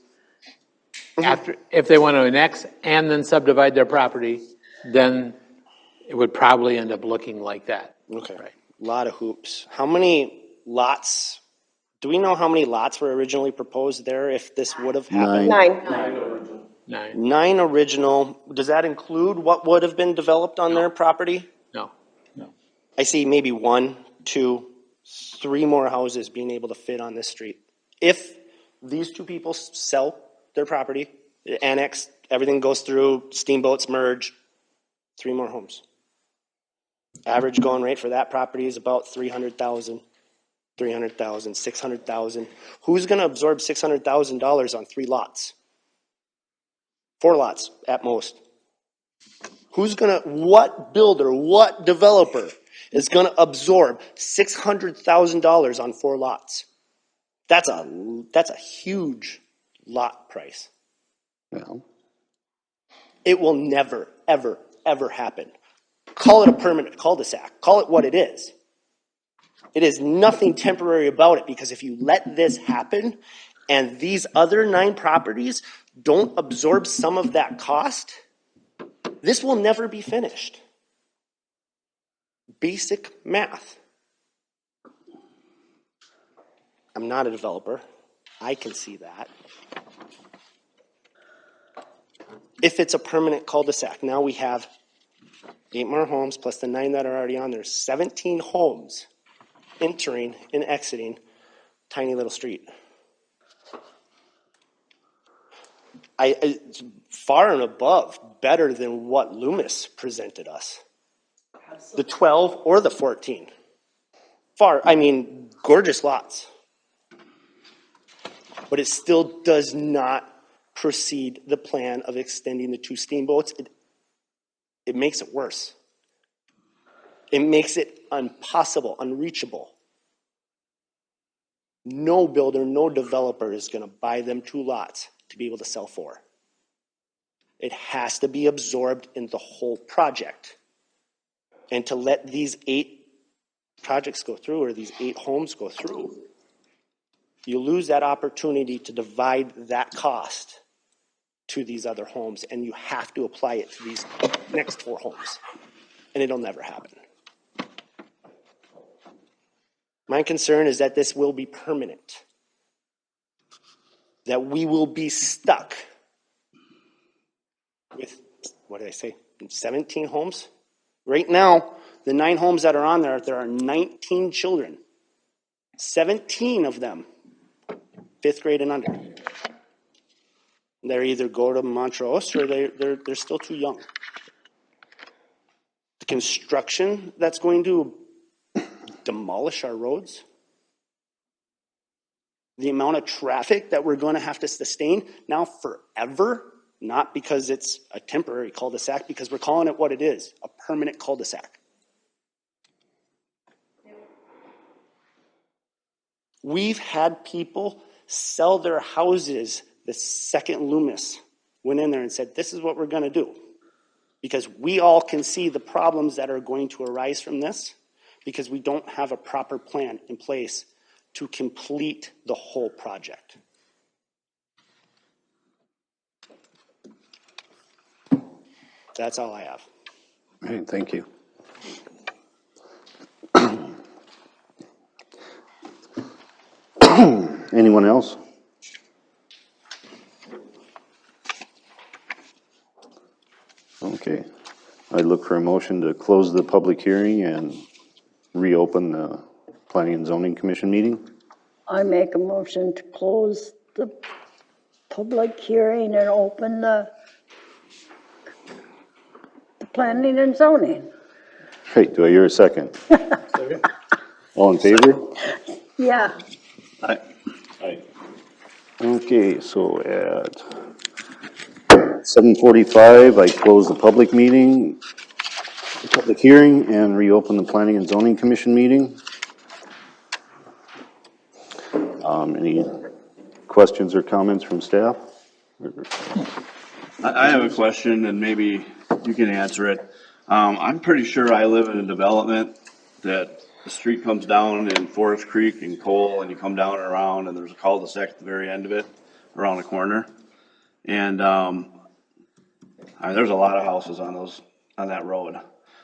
if they want to annex and then subdivide their property, then it would probably end up looking like that. Okay. Right. A lot of hoops. How many lots, do we know how many lots were originally proposed there if this would have happened? 9. 9 original. Does that include what would have been developed on their property? No. I see maybe 1, 2, 3 more houses being able to fit on this street. If these two people sell their property, annex, everything goes through, steamboats merge, 3 more homes. Average going rate for that property is about $300,000, $600,000. Who's going to absorb $600,000 on 3 lots? 4 lots at most. What builder, what developer is going to absorb $600,000 on 4 lots? That's a huge lot price. Well, It will never, ever, ever happen. Call it a permanent cul-de-sac. Call it what it is. It is nothing temporary about it, because if you let this happen and these other 9 properties don't absorb some of that cost, this will never be finished. Basic math. I'm not a developer. I can see that. If it's a permanent cul-de-sac, now we have 8 more homes plus the 9 that are already on there. 17 homes entering and exiting tiny little street. It's far and above better than what Loomis presented us. The 12 or the 14. Gorgeous lots. But it still does not proceed the plan of extending the 2 steamboats. It makes it worse. It makes it impossible, unreachable. No builder, no developer is going to buy them 2 lots to be able to sell 4. It has to be absorbed in the whole project. And to let these 8 projects go through, or these 8 homes go through, you lose that opportunity to divide that cost to these other homes, and you have to apply it to these next 4 homes. And it'll never happen. My concern is that this will be permanent. That we will be stuck with, 17 homes? Right now, the 9 homes that are on there are 19 children. 17 of them, 5th grade and under. They either go to Montrose or they're still too young. The construction that's going to demolish our roads, the amount of traffic that we're going to have to sustain now forever, not because it's a temporary cul-de-sac, because we're calling it what it is, a permanent cul-de-sac. We've had people sell their houses the second Loomis went in there and said, this is what we're going to do. Because we all can see the problems that are going to arise from this, because we don't have a proper plan in place to complete the whole project. That's all I have. all right, thank you. Anyone else? Okay. I'd look for a motion to close the public hearing and reopen the Planning and Zoning Commission meeting. I make a motion to close the public hearing and open the planning and zoning. Great, do I hear a second? All in favor? Yeah, I, Okay, so at 7:45, I close the public meeting, the public hearing, and reopen the Planning and Zoning Commission meeting. Any questions or comments from staff? I have a question and maybe you can answer it. I'm pretty sure I live in a development that the street comes down in Forest Creek and Cole and you come down and around and there's a cul-de-sac at the very end of it, around the corner. And, there's a lot of houses on that road.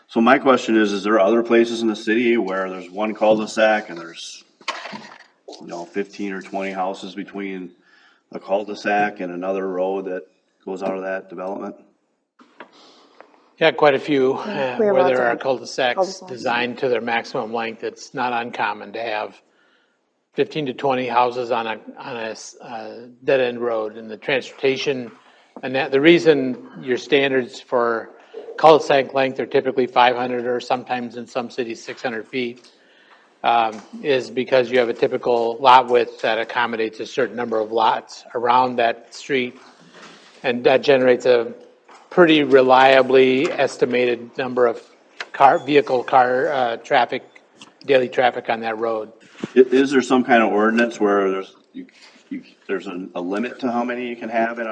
So my question is there other places in the city where there's one cul-de-sac and there's, 15 or 20 houses between a cul-de-sac and another road that goes out of that development? Yeah, quite a few, we have where lots there of are cul-de-sacs cul-de-sacs. designed to their maximum length. It's not uncommon to have 15 to 20 houses on a dead-end road. And the transportation, and the reason your standards for cul-de-sac length are typically 500 or sometimes in some cities 600 feet, is because you have a typical lot width that accommodates a certain number of lots around that street. And that generates a pretty reliably estimated number of vehicle traffic, daily traffic on that road. Is there some kind of ordinance where there's a limit to how many you can have is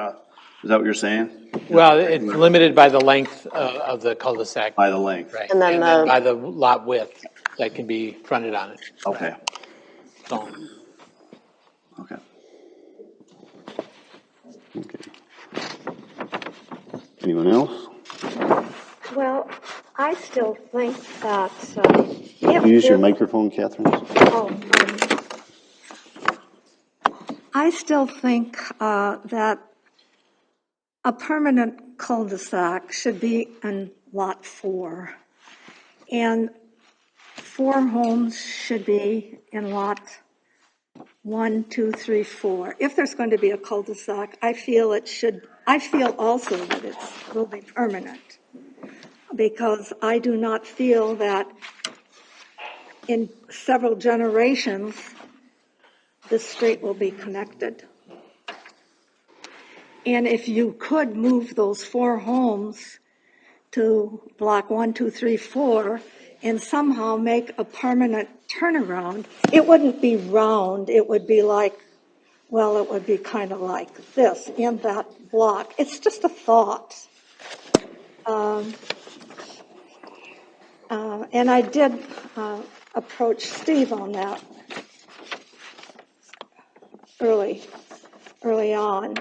that what you're saying? Well, it's limited by the length of the cul-de-sac. By the length? Right. And then by the lot width that can be fronted on it. Okay, So, okay. Okay. Anyone else? Well, I still think that Use your microphone, Catherine. I still think that a permanent cul-de-sac should be in Lot 4. And 4 homes should be in Lot 1, 2, 3, 4. If there's going to be a cul-de-sac, I feel also that it will be permanent. Because I do not feel that in several generations, this street will be connected. And if you could move those 4 homes to block 1, 2, 3, 4, and somehow make a permanent turnaround, it wouldn't be round, it would be like, well, it would be kind of like this in that block. It's just a thought. And I did approach Steve on that early on.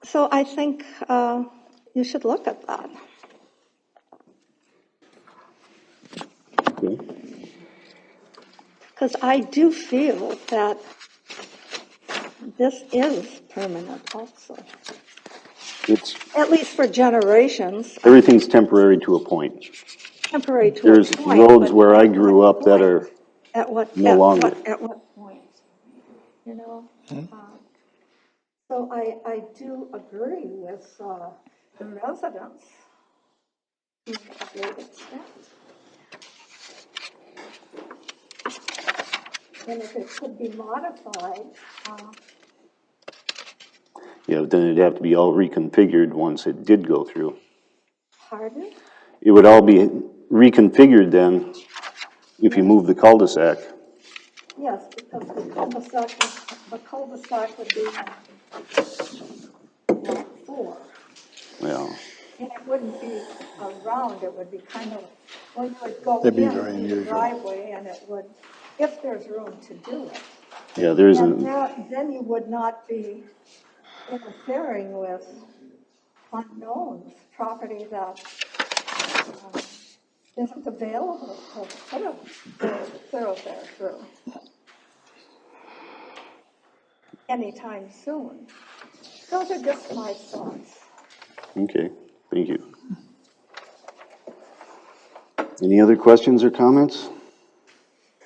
So I think you should look at that. Because I do feel that this is permanent also. It's, At least for generations. everything's temporary to a point. Temporary to There's a point. roads but where I at grew what up that point? are no At longer. what point? You know? So I do agree with the residents to a great extent. And if it could be modified, Yeah, then it'd have to be all reconfigured once it did go through. pardon? It would all be reconfigured then if you move the cul-de-sac. Yes, because the cul-de-sac would be lot 4. Well, And it wouldn't be around, it would be kind of, well, you would go That'd be in very through the unusual. driveway and it would, if there's room to do it. yeah, there And isn't, then you would not be interfering with unknowns, property that isn't available to put a thoroughfare through anytime soon. Those are just my thoughts. okay, thank you. Any other questions or comments? I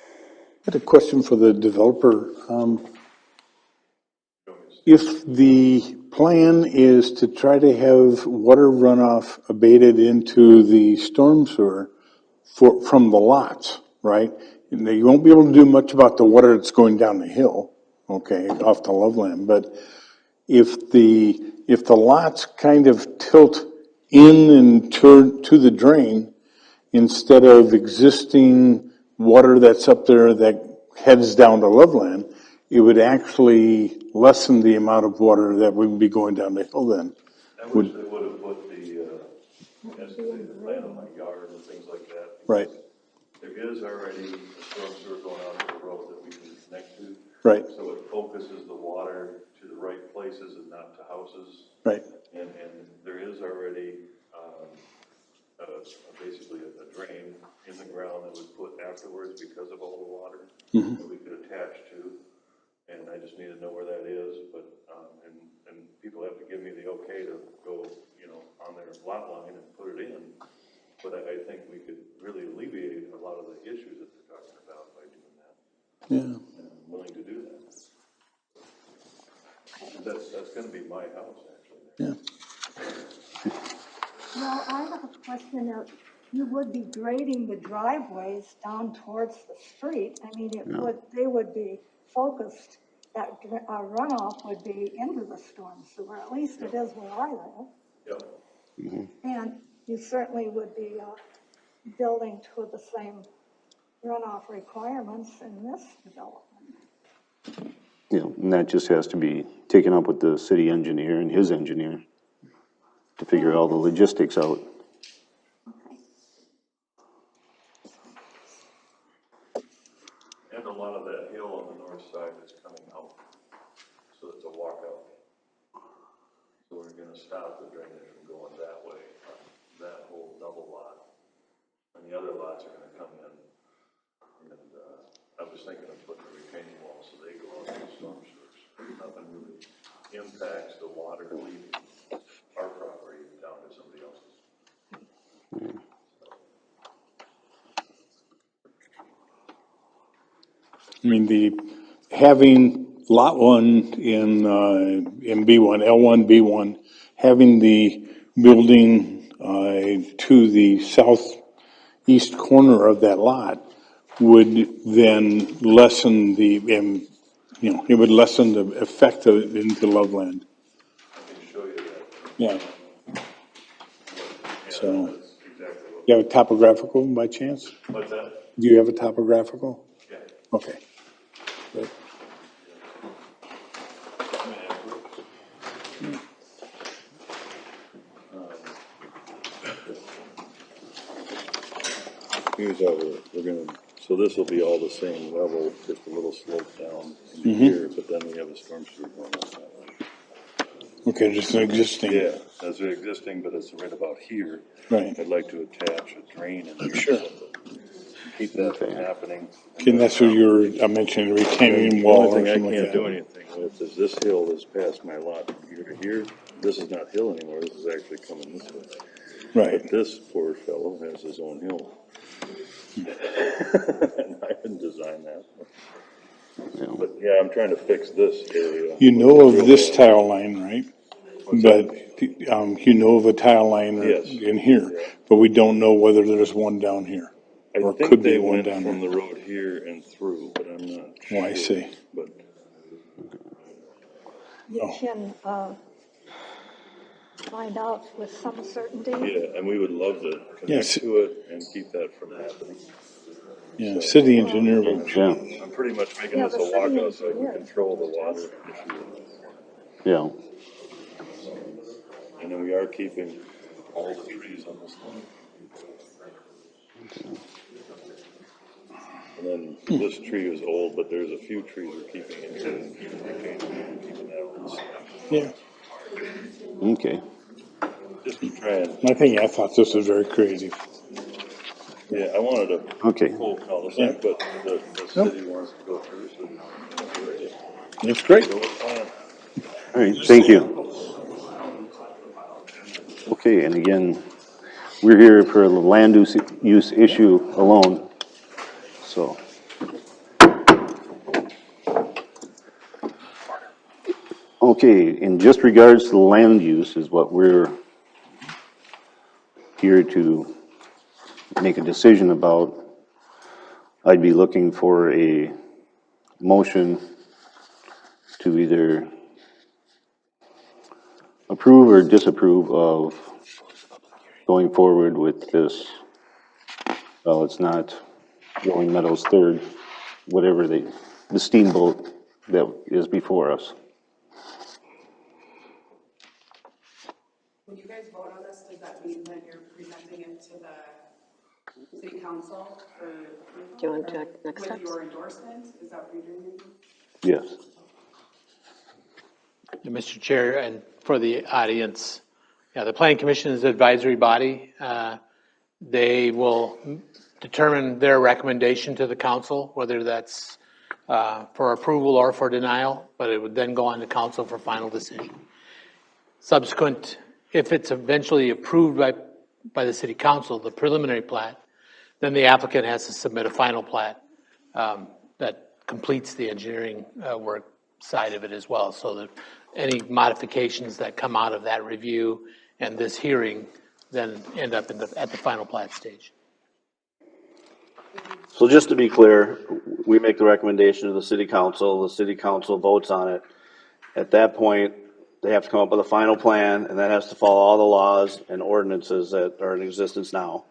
had a question for the developer. If the plan is to try to have water runoff abated into the storm sewer from the lots, right? And you won't be able to do much about the water that's going down the hill, okay, off the Loveland, but if the lots kind of tilt in and to the drain, instead of existing water that's up there that heads down to Loveland, it would actually lessen the amount of water that would be going down the hill then. I wish they would have put the excavated plan on my yard and things like that. Right. There is already a storm sewer going onto the road that we can connect to. Right. So it focuses the water to the right places and not to houses. Right. And there is already basically a drain in the ground that was put afterwards because of all the water that we could attach to. And I just need to know where that is, but, and people have to give me the okay to go, on their lot line and put it in. But I think we could really alleviate a lot of the issues that they're talking about by doing that. Yeah. And I'm willing to do that. That's gonna be my house, actually. Yeah. Well, I have a question of, you would be grading the driveways down towards the street. I mean, they would be focused, that runoff would be into the storm sewer, at least it is where I live. Yep. And you certainly would be building to the same runoff requirements in this development. And that just has to be taken up with the city engineer and his engineer to figure all the logistics out. And a lot of that hill on the north side is coming out, so it's a walkout. So we're gonna stop the drainage from going that way, that whole double lot. And the other lots are gonna come in. And, I was thinking of putting a retaining wall so they go out to the storm sewers. Nothing really impacts the water leaving our property down to somebody else's. I mean, having lot one in B1, L1, B1, having the building to the southeast corner of that lot would then lessen it would lessen the effect of it into Loveland. I can show you that. Yeah. So, That's exactly what. you have a topographical by chance? What's that? Do you have a topographical? Yeah. Okay. Good. Here's how we're gonna, so this will be all the same level, just a little slope down in here, but then we have a storm sewer going on that way. Okay, just an existing. Yeah, that's existing, but it's right about here. Right. I'd like to attach a drain in there. Sure. Keep that from happening. And that's what you're mentioning, retaining The wall or only thing something I like can't that. do anything with is this hill is past my lot from here to here. This is not hill anymore, this is actually coming this way. Right. But this poor fellow has his own hill. And I didn't design that. But yeah, I'm trying to fix this area. You know of this tile line, right? But, you know of a tile line Yes. in here, Yeah. but we don't know whether there's one down here. I Or think could be they one went down from here. the road here and through, but I'm not sure. Oh, I see. But You can find out with some certainty. yeah, and we would love to Yes. connect to it and keep that from happening. Yeah, city engineer would. Yeah. I'm pretty much making Yeah, this a the city walkout so I engineer. can control the water issue. Yeah. And then we are keeping all the trees on this line. And then this tree is old, but there's a few trees we're keeping in here and keeping that on the side. Yeah. Okay. Just to try and, I think I thought this was very creative. yeah, I wanted a Okay. full cul-de-sac, but the city wants to go through, so. That's great. Go with plan. All right, thank you. Okay, and again, we're here for the land use issue alone, so. Okay, in just regards to the land use is what we're here to make a decision about. I'd be looking for a motion to either approve or disapprove of going forward with this. Well, it's not Rolling Meadows Third, whatever the steamboat that is before us. When you guys vote on this, does that mean that you're presenting it to the city council for approval? Do you want to do next with steps? your endorsement? Is that what you're doing? Yes. Mr. Chair, and for the audience, yeah, the Planning Commission is an advisory body. They will determine their recommendation to the council, whether that's for approval or for denial, but it would then go on to council for final decision. Subsequent, if it's eventually approved by the city council, the preliminary plat, then the applicant has to submit a final plat that completes the engineering work side of it as well, so that any modifications that come out of that review and this hearing then end up at the final plat stage. So just to be clear, we make the recommendation to the city council votes on it. At that point, they have to come up with a final plan, and that has to follow all the laws and ordinances that are in existence now.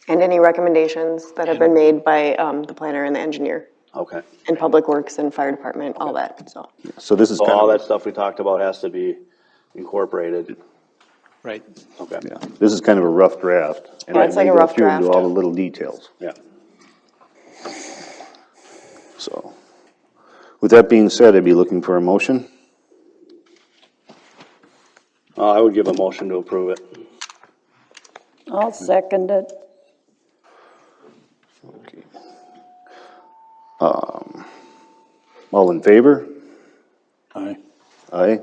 And any recommendations that have been made by the planner and the engineer. Okay. And Public Works and Fire Department, all that, so. So this is So kind all of, that stuff we talked about has to be incorporated. Right. Okay. yeah, this is kind of a rough draft. And Yeah, it's I may like a go rough through and do draft. all the little details. Yeah. So, with that being said, I'd be looking for a motion. I would give a motion to approve it. I'll second it. Okay. All in favor? Aye. Aye.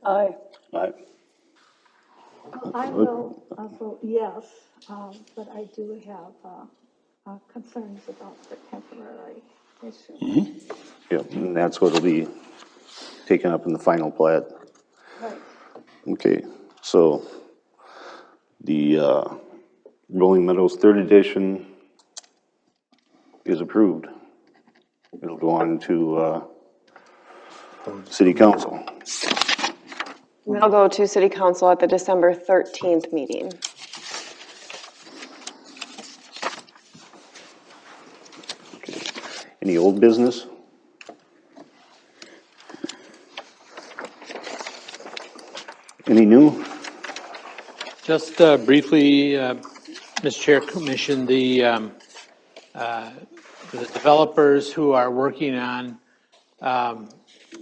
Aye. Aye. I will vote yes, but I do have concerns about the temporary issue. Yep, and that's what'll be taken up in the final plat. Right. Okay, so the Rolling Meadows Third Edition is approved. It'll go on to City Council. I'll go to city council at the December 13th meeting. Any old business? Any new? Just briefly, Mr. Chair, Commission, the developers who are working on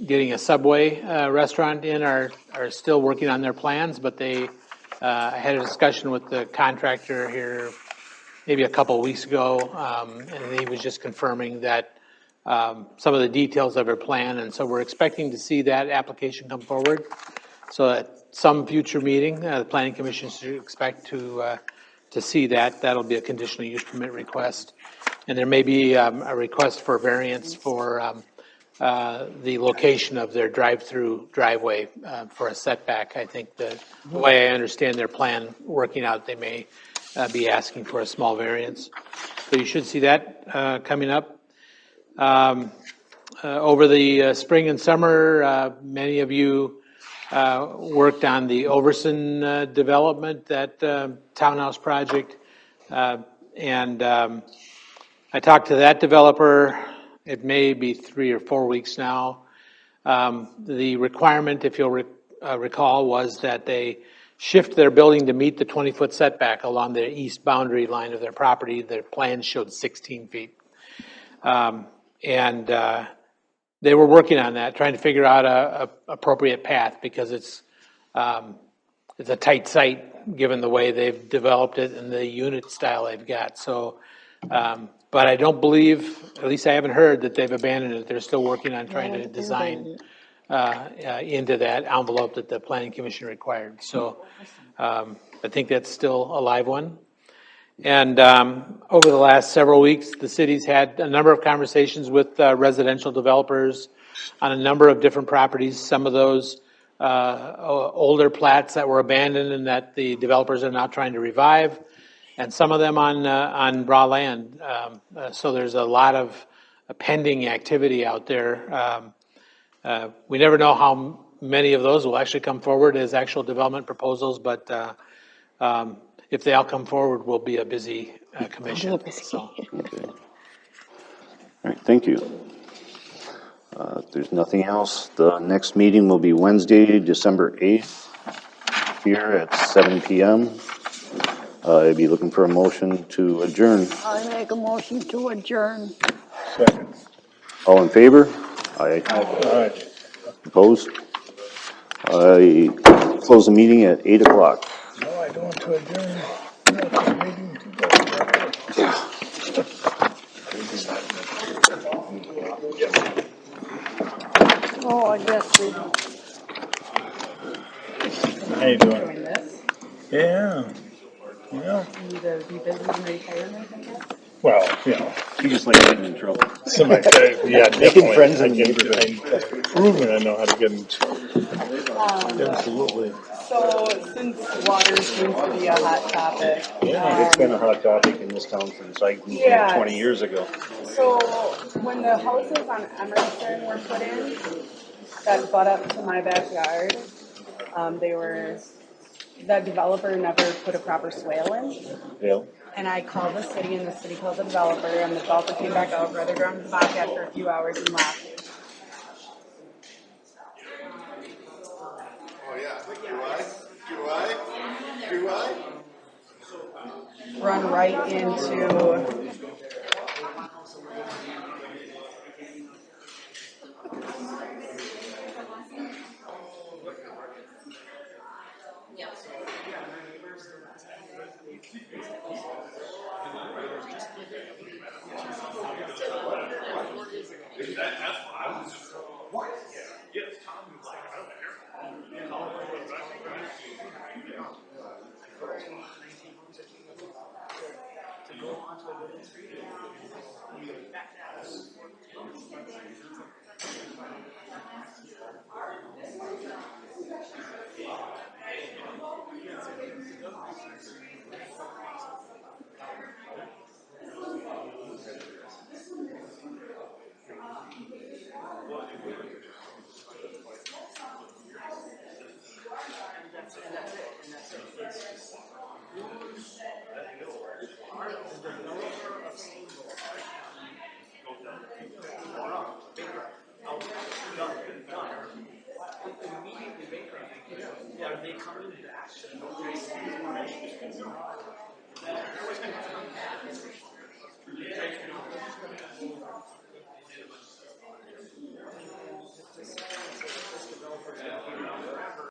getting a Subway restaurant in are still working on their plans, but they had a discussion with the contractor here maybe a couple of weeks ago, and he was just confirming that some of the details of their plan, and so we're expecting to see that application come forward. So at some future meeting, the Planning Commission should expect to see that. That'll be a conditional use permit request. And there may be a request for variance for the location of their drive-through driveway for a setback. I think the way I understand their plan working out, they may be asking for a small variance. So you should see that coming up. Over the spring and summer, many of you worked on the Overson development, that townhouse project. And I talked to that developer, it may be 3 or 4 weeks now. The requirement, if you'll recall, was that they shift their building to meet the 20-foot setback along the east boundary line of their property. Their plans showed 16 feet. They were working on that, trying to figure out a appropriate path, because it's a tight site given the way they've developed it and the unit style they've got. So, but I don't believe, at least I haven't heard, that they've abandoned it. They're still working on trying to design into that envelope that the Planning Commission required. So I think that's still a live one. And over the last several weeks, the city's had a number of conversations with residential developers on a number of different properties. Some of those older plats that were abandoned and that the developers are now trying to revive, and some of them on raw land. So there's a lot of pending activity out there. We never know how many of those will actually come forward as actual development proposals, but if they all come forward, we'll be a busy commission. So. Okay. All right, thank you. If there's nothing else, the next meeting will be Wednesday, December 8th, here at 7 p.m. I'd be looking for a motion to adjourn. I make a motion to adjourn. Second. All in favor? Aye. Aye. Opposed? I close the meeting at 8 o'clock. No, I don't want to adjourn. I want this meeting to go. Oh, I guess we don't. How you doing? Yeah. Yeah. You to be busy in retirement, I guess? Well, you know, You just like getting in trouble. yeah, definitely. friends in the I've proven I know how to get in trouble. Absolutely. So since water seems to be a hot topic. It's been a hot topic in this town since I moved here Yeah. 20 years ago. So when the houses on Emerson were put in, that butt up to my backyard, that developer never put a proper swale in. Yeah. And I called the city and the city called the developer and the developer came back out, rode around the bobcat for a few hours and left. Run right into